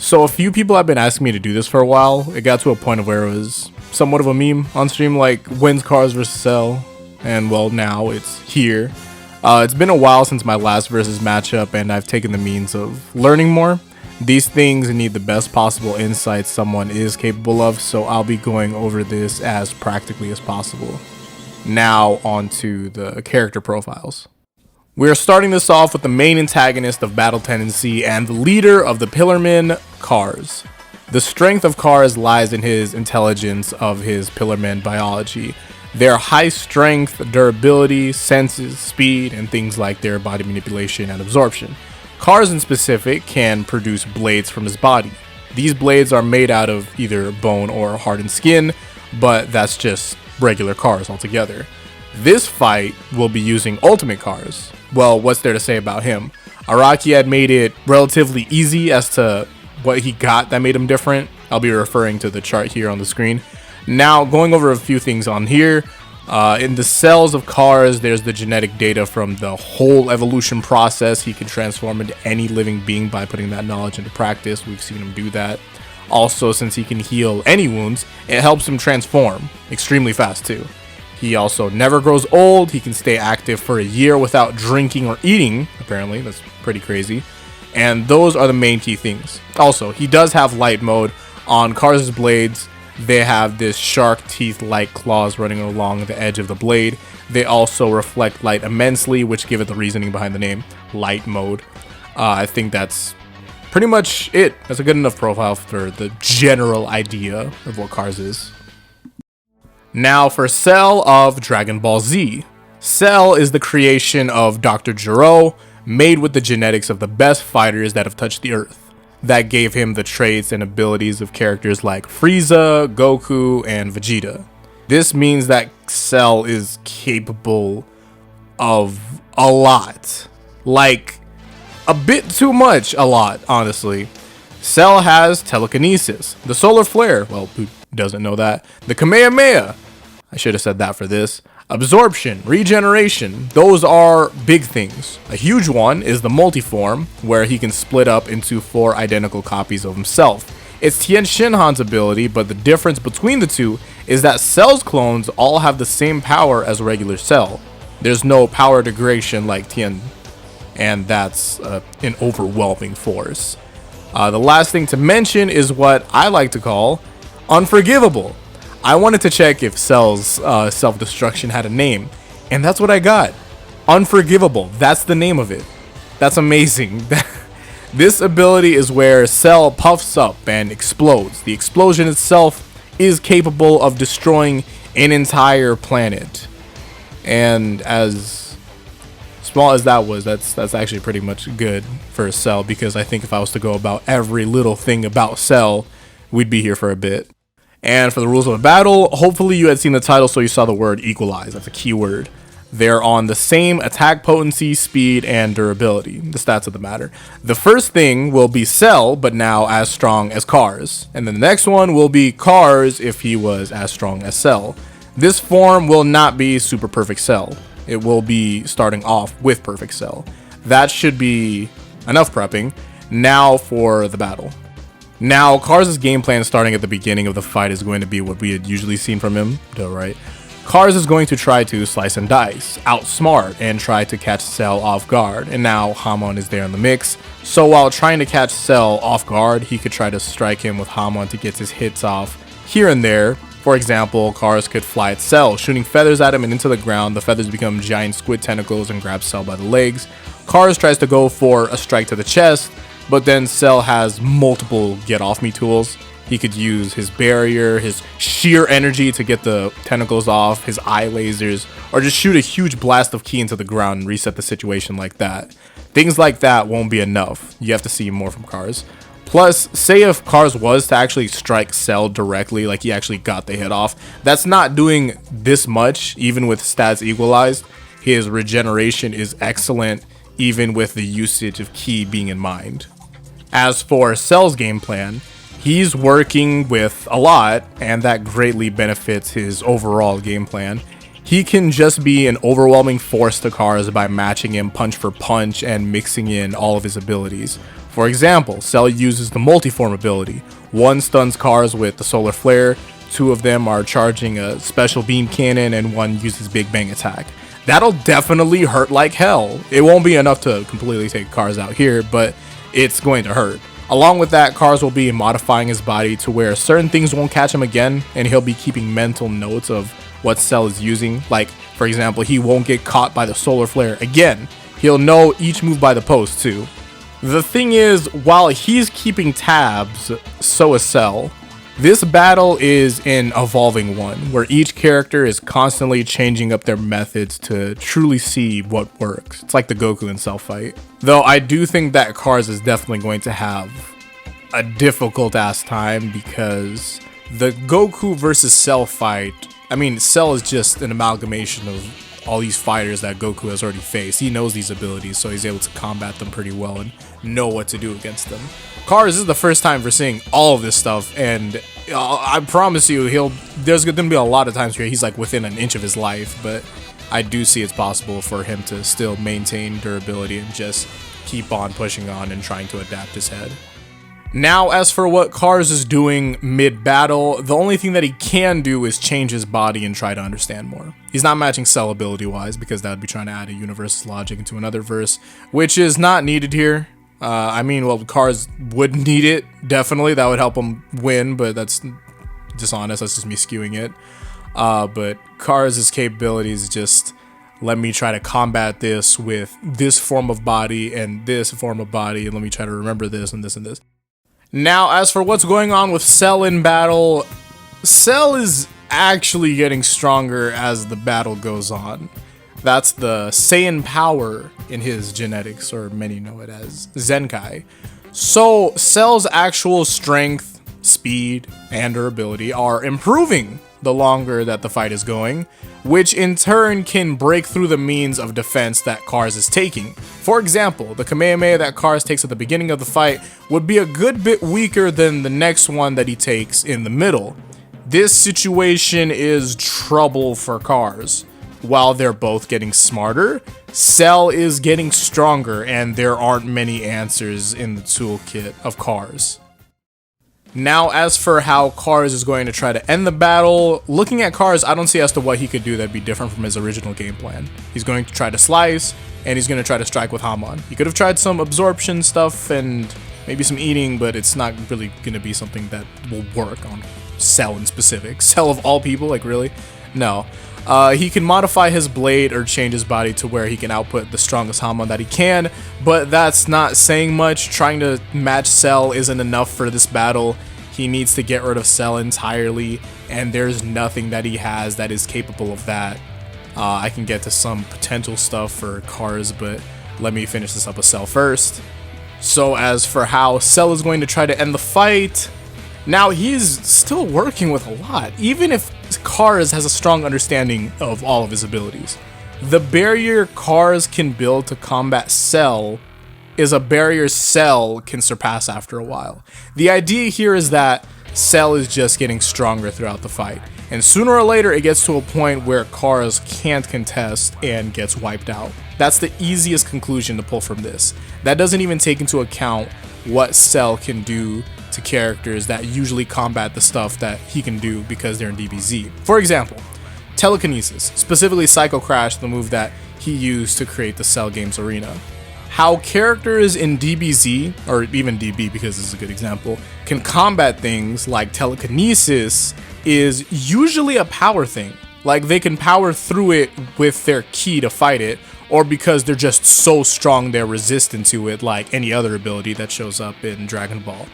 So a few people have been asking me to do this for a while. It got to a point of where it was somewhat of a meme on stream, like when's Cars versus Cell, and well, now it's here. It's been a while since my last versus matchup, and I've taken the means of learning more. These things need the best possible insight someone is capable of, so I'll be going over this as practically as possible. Now onto the character profiles. We're starting this off with the main antagonist of Battle Tendency and the leader of the Pillarmen, Cars. The strength of Cars lies in his intelligence of his Pillarmen biology. Their high strength, durability, senses, speed, and things like their body manipulation and absorption. Cars in specific can produce blades from his body. These blades are made out of either bone or hardened skin, but that's just regular Cars altogether. This fight will be using Ultimate Cars. Well, what's there to say about him? Araki had made it relatively easy as to what he got that made him different. I'll be referring to the chart here on the screen. Now, going over a few things on here. In the cells of Cars, there's the genetic data from the whole evolution process. He can transform into any living being by putting that knowledge into practice. We've seen him do that. Also, since he can heal any wounds, it helps him transform extremely fast too. He also never grows old. He can stay active for a year without drinking or eating, apparently. That's pretty crazy. And those are the main key things. Also, he does have light mode. On Cars' blades, they have this shark teeth-like claws running along the edge of the blade. They also reflect light immensely, which give it the reasoning behind the name, light mode. I think that's pretty much it. That's a good enough profile for the general idea of what Cars is. Now for Cell of Dragon Ball Z. Cell is the creation of Dr. Gero, made with the genetics of the best fighters that have touched the earth. That gave him the traits and abilities of characters like Frieza, Goku, and Vegeta. This means that Cell is capable of a lot. Like, a bit too much a lot, honestly. Cell has telekinesis, the solar flare, well, who doesn't know that, the Kamehameha, I should have said that for this, absorption, regeneration, those are big things. A huge one is the multiform, where he can split up into 4 identical copies of himself. It's Tien Shinhan's ability, but the difference between the two is that Cell's clones all have the same power as regular Cell. There's no power degradation like Tien, and that's an overwhelming force. The last thing to mention is what I like to call Unforgivable. I wanted to check if Cell's self-destruction had a name, and that's what I got. Unforgivable, that's the name of it. That's amazing. This ability is where Cell puffs up and explodes. The explosion itself is capable of destroying an entire planet. And as small as that was, that's actually pretty much good for Cell, because I think if I was to go about every little thing about Cell, we'd be here for a bit. And for the rules of the battle, hopefully you had seen the title, so you saw the word Equalized. That's a key word. They're on the same attack potency, speed, and durability, the stats of the matter. The first thing will be Cell, but now as strong as Cars. And then the next one will be Cars if he was as strong as Cell. This form will not be Super Perfect Cell. It will be starting off with Perfect Cell. That should be enough prepping. Now for the battle. Now, Cars' game plan starting at the beginning of the fight is going to be what we had usually seen from him, right? Cars is going to try to slice and dice, outsmart, and try to catch Cell off guard. And now Hamon is there in the mix. So while trying to catch Cell off guard, he could try to strike him with Hamon to get his hits off here and there. For example, Cars could fly at Cell, shooting feathers at him and into the ground. The feathers become giant squid tentacles and grab Cell by the legs. Cars tries to go for a strike to the chest, but then Cell has multiple get off me tools. He could use his barrier, his sheer energy to get the tentacles off, his eye lasers, or just shoot a huge blast of ki into the ground and reset the situation like that. Things like that won't be enough. You have to see more from Cars. Plus, say if Cars was to actually strike Cell directly, like he actually got the hit off, that's not doing this much, even with stats equalized. His regeneration is excellent, even with the usage of ki being in mind. As for Cell's game plan, he's working with a lot, and that greatly benefits his overall game plan. He can just be an overwhelming force to Cars by matching him punch for punch and mixing in all of his abilities. For example, Cell uses the multiform ability. One stuns cars with the solar flare, two of them are charging a special beam cannon, and one uses big bang attack. That'll definitely hurt like hell. It won't be enough to completely take cars out here, but it's going to hurt. Along with that, Cars will be modifying his body to where certain things won't catch him again, and he'll be keeping mental notes of what Cell is using. Like, for example, he won't get caught by the solar flare again. He'll know each move by the post too. The thing is, while he's keeping tabs, so is Cell. This battle is an evolving one, where each character is constantly changing up their methods to truly see what works. It's like the Goku and Cell fight. Though I do think that Cars is definitely going to have a difficult ass time, because the Goku versus Cell fight, I mean, Cell is just an amalgamation of all these fighters that Goku has already faced. He knows these abilities, so he's able to combat them pretty well and know what to do against them. Cars, this is the first time for seeing all of this stuff, and I promise you, there's gonna be a lot of times where he's like within an inch of his life, but I do see it's possible for him to still maintain durability and just keep on pushing on and trying to adapt his head. Now, as for what Cars is doing mid-battle, the only thing that he can do is change his body and try to understand more. He's not matching Cell ability-wise, because that would be trying to add a universe's logic into another verse, which is not needed here. I mean, well, Cars would need it, definitely. That would help him win, but that's dishonest. That's just me skewing it. But Cars' capabilities just let me try to combat this with this form of body and this form of body, and let me try to remember this and this and this. Now, as for what's going on with Cell in battle, Cell is actually getting stronger as the battle goes on. That's the Saiyan power in his genetics, or many know it as Zenkai. So, Cell's actual strength, speed, and durability are improving the longer that the fight is going, which in turn can break through the means of defense that Cars is taking. For example, the Kamehameha that Cars takes at the beginning of the fight would be a good bit weaker than the next one that he takes in the middle. This situation is trouble for Cars. While they're both getting smarter, Cell is getting stronger, and there aren't many answers in the toolkit of Cars. Now, as for how Cars is going to try to end the battle, looking at Cars, I don't see as to what he could do that'd be different from his original game plan. He's going to try to slice, and he's going to try to strike with Hamon. He could have tried some absorption stuff and maybe some eating, but it's not really going to be something that will work on Cell in specific. Cell of all people, like really? No. He can modify his blade or change his body to where he can output the strongest Hamon that he can, but that's not saying much. Trying to match Cell isn't enough for this battle. He needs to get rid of Cell entirely, and there's nothing that he has that is capable of that. I can get to some potential stuff for Cars, but let me finish this up with Cell first. So as for how Cell is going to try to end the fight, now he's still working with a lot, even if Cars has a strong understanding of all of his abilities. The barrier Cars can build to combat Cell is a barrier Cell can surpass after a while. The idea here is that Cell is just getting stronger throughout the fight, and sooner or later it gets to a point where Cars can't contest and gets wiped out. That's the easiest conclusion to pull from this. That doesn't even take into account what Cell can do to characters that usually combat the stuff that he can do because they're in DBZ. For example, telekinesis, specifically Psycho Crash, the move that he used to create the Cell Games arena. How characters in DBZ, or even DB because this is a good example, can combat things like telekinesis is usually a power thing. Like, they can power through it with their ki to fight it, or because they're just so strong they're resistant to it, like any other ability that shows up in Dragon Ball.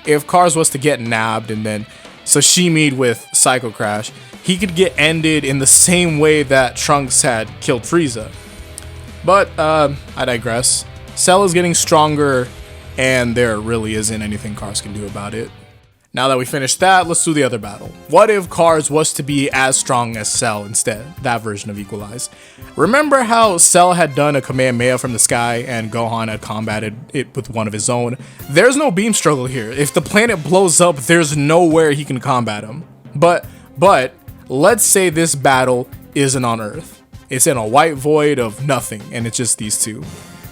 If Cars was to get nabbed and then sashimi'd with Psycho Crash, he could get ended in the same way that Trunks had killed Frieza. But, I digress. Cell is getting stronger, and there really isn't anything Cars can do about it. Now that we finished that, let's do the other battle. What if Cars was to be as strong as Cell instead? That version of Equalized. Remember how Cell had done a Kamehameha from the sky and Gohan had combated it with one of his own? There's no beam struggle here. If the planet blows up, there's nowhere he can combat him. But let's say this battle isn't on Earth. It's in a white void of nothing, and it's just these two.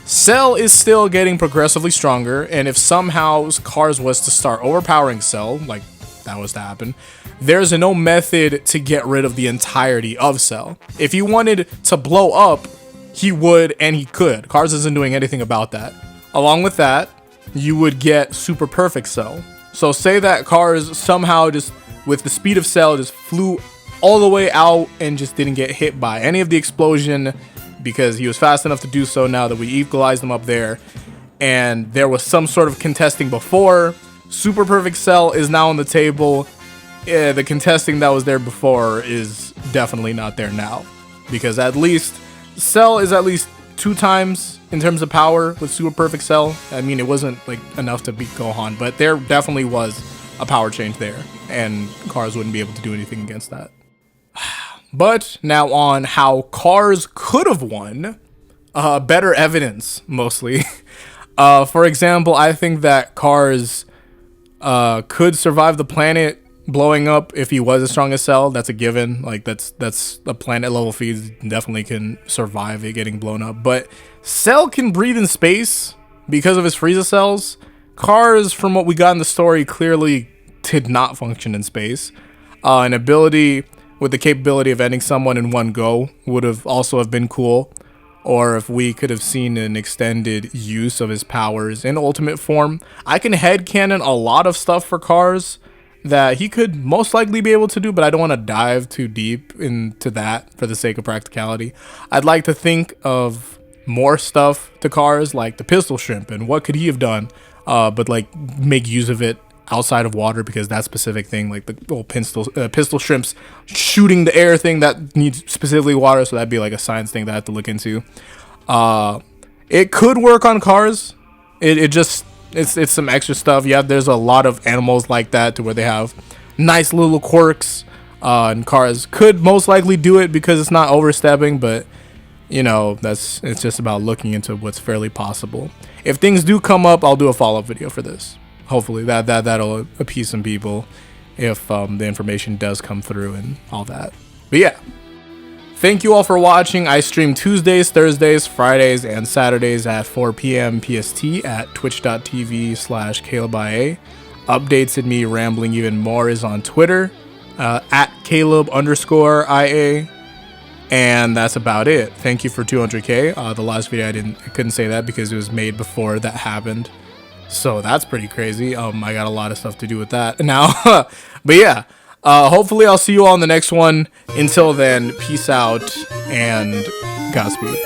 Cell is still getting progressively stronger, and if somehow Cars was to start overpowering Cell, like that was to happen, there's no method to get rid of the entirety of Cell. If he wanted to blow up, he would and he could. Cars isn't doing anything about that. Along with that, you would get super perfect Cell. So say that Cars somehow just, with the speed of Cell, just flew all the way out and just didn't get hit by any of the explosion because he was fast enough to do so now that we equalized him up there. And there was some sort of contesting before. Super perfect Cell is now on the table. The contesting that was there before is definitely not there now, because at least Cell is at least 2 times in terms of power with super perfect Cell. I mean, it wasn't like enough to beat Gohan, but there definitely was a power change there, and Cars wouldn't be able to do anything against that. But now on how Cars could have won, better evidence mostly. For example, I think that Cars could survive the planet blowing up if he was as strong as Cell. That's a given. Like that's a planet level feed, definitely can survive it getting blown up. But Cell can breathe in space because of his Frieza cells. Cars, from what we got in the story, clearly did not function in space. An ability with the capability of ending someone in one go would have also have been cool. Or if we could have seen an extended use of his powers in ultimate form. I can headcanon a lot of stuff for Cars that he could most likely be able to do, but I don't want to dive too deep into that for the sake of practicality. I'd like to think of more stuff to Cars, like the pistol shrimp and what could he have done, but like make use of it outside of water, because that specific thing, like the little pistol shrimps shooting the air thing, that needs specifically water, so that'd be like a science thing that I have to look into. It could work on Cars. It's some extra stuff. Yeah, there's a lot of animals like that to where they have nice little quirks, and Cars could most likely do it because it's not overstepping, but you know, it's just about looking into what's fairly possible. If things do come up, I'll do a follow-up video for this. Hopefully that'll appease some people if the information does come through and all that. But yeah, thank you all for watching. I stream Tuesdays, Thursdays, Fridays, and Saturdays at 4 p.m. PST at twitch.tv/CalebIA. Updates and me rambling even more is on Twitter at Caleb_IA. And that's about it. Thank you for 200k. The last video I couldn't say that because it was made before that happened. So that's pretty crazy. I got a lot of stuff to do with that now. But yeah, hopefully I'll see you all in the next one. Until then, peace out and Godspeed.